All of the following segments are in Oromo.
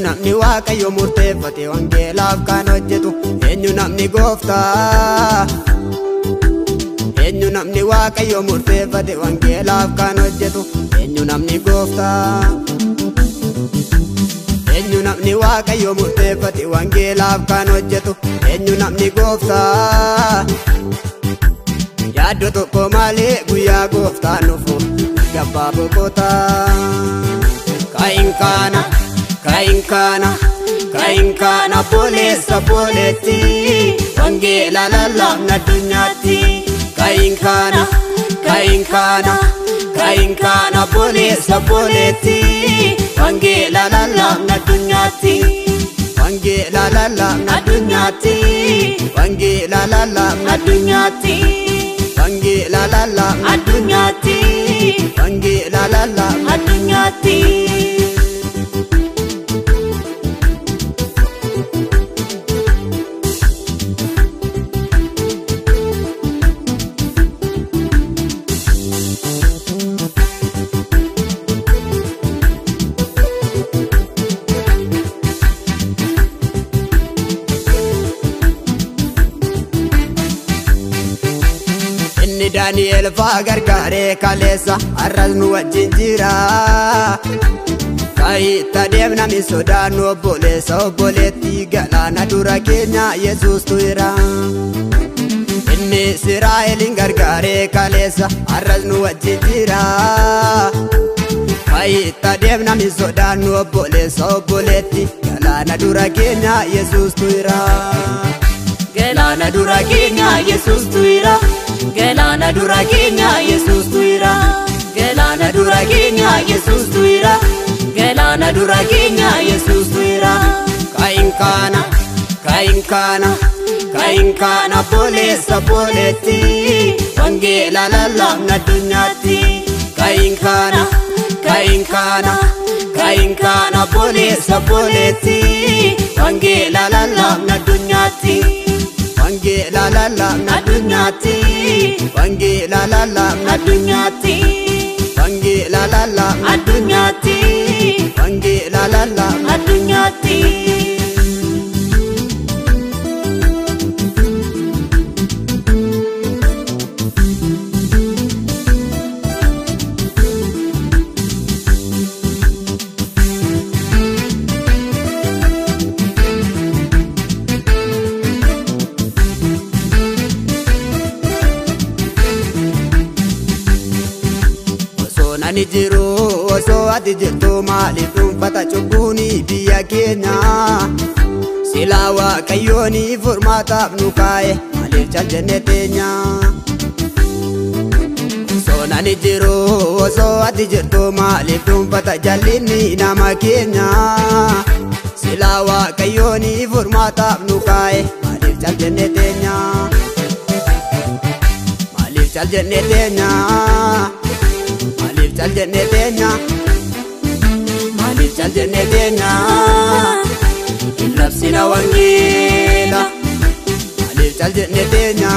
namni waaqayyo murteeffate wangeelaaf kan hojjetu eenyu namni gooftaa eenyu namni waaqayyo murteeffate wangeelaaf kan hojjetu eenyu namni gooftaa eenyu namni waaqayyo murteeffate wangeelaaf kan hojjetu eenyu namni gooftaa yaaddo tokko malee guyyaa gooftaan dhufu gabbaa boqotaa Kainkana polessa poletti wangeela lallabna addunyaatti Kainkana polessa poletti wangeela lallabna addunyaatti wangeela lallabna addunyaatti wangeela lallabna addunyaatti wangeela lallabna addunyaatti wangeela lallabna addunyaatti Daniel faa gargaaree kaleessa arras nu wajjin jira ka'itta deemna min sodaannu obboleessa obboleetti galaana dura keenya Yesuustu jira inni Israa'elin gargaaree kaleessa arras nu wajjin jira ka'itta deemna min sodaannu obboleessa obboleetti galaana dura keenya Yesuustu jira galaana dura keenya Yesuustu jira Galaana dura keenya Yesuustu jira Galaana dura keenya Yesuustu jira Galaana dura keenya Yesuustu jira Kainkana polessa poletti wangeela lallabna addunyaatti Kainkana polessa poletti wangeela lallabna addunyaatti wangeela lallabna addunyaatti wangeela lallabna addunyaatti wangeela lallabna addunyaatti wangeela lallabna addunyaatti Ani jiru osoo ati jirtu maaliif dhuunfata cubbuuni biyya keenya silaa waaqayyooni furmaataaf nu kaa'e maaliif caljenne teenya osoo ani jiru osoo ati jirtu maaliif dhuunfata jallinni nama keenya silaa waaqayyooni furmaataaf nu kaa'e maaliif caljenne teenya maaliif caljenne teenya Malif caljenne teenya Malif caljenne teenya Labsina wangeela Malif caljenne teenya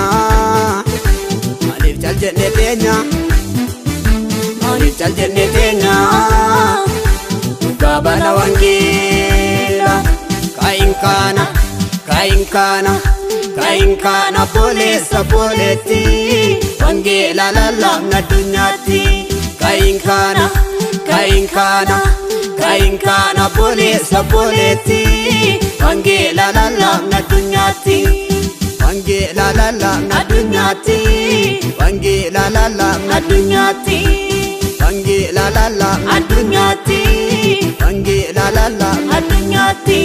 Malif caljenne teenya Malif caljenne teenya Gabana wangeela Kainkana polessa poletti wangeela lallabna addunyaatti Kainkana polessa poletti wangeela lallabna addunyaatti wangeela lallabna addunyaatti wangeela lallabna addunyaatti wangeela lallabna addunyaatti wangeela lallabna addunyaatti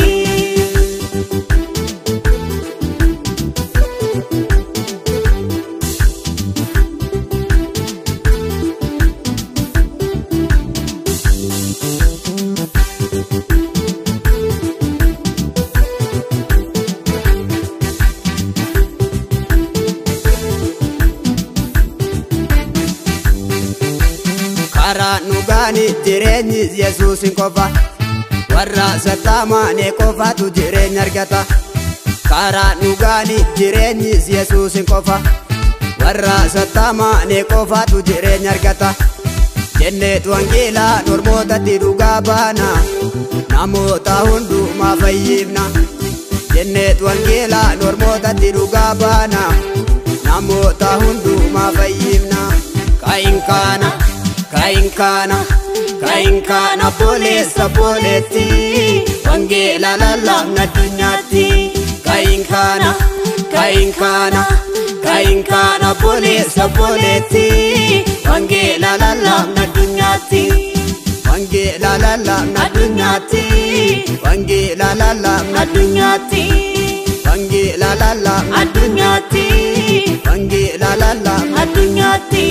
karaa dhugaani jireenyi Yesuusin qofa warra sattamaane qofatu jireenya argata karaa dhugaani jireenyi Yesuusin qofa warra sattamaane qofatu jireenya argata jennee wangeelaa ormootatti dhugaa baana namoota hundumaa fayyifna jennee wangeelaa ormootatti dhugaa baana namoota hundumaa fayyifna Kainkana boleessa boleetti wangeela lallabna addunyaatti Kainkana boleessa boleetti wangeela lallabna addunyaatti wangeela lallabna addunyaatti wangeela lallabna addunyaatti wangeela lallabna addunyaatti wangeela lallabna addunyaatti.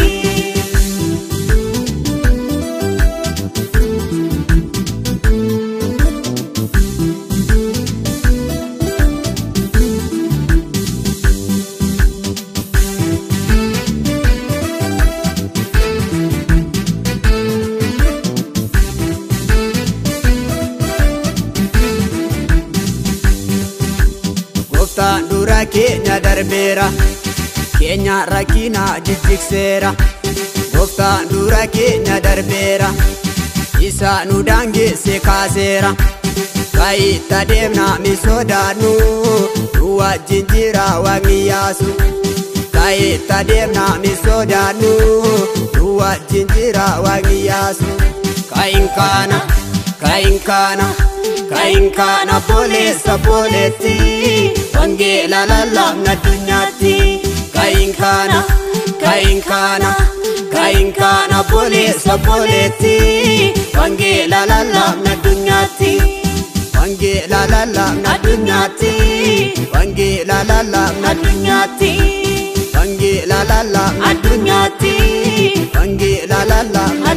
Gooftaan dura keenya darbeera keenya rakkina jijjigseera Gooftaan dura keenya darbeera isa nu daangeesse kaaseera ka'itti deemna mi sodaannu nu wajjin jira Waaqni yaasu ka'itti deemna mi sodaannu nu wajjin jira Waaqni yaasu Kainkana boleessa boleetti wangeela lallabna addunyaatti Kainkana boleessa boleetti wangeela lallabna addunyaatti wangeela lallabna addunyaatti wangeela lallabna addunyaatti wangeela lallabna addunyaatti wangeela lallabna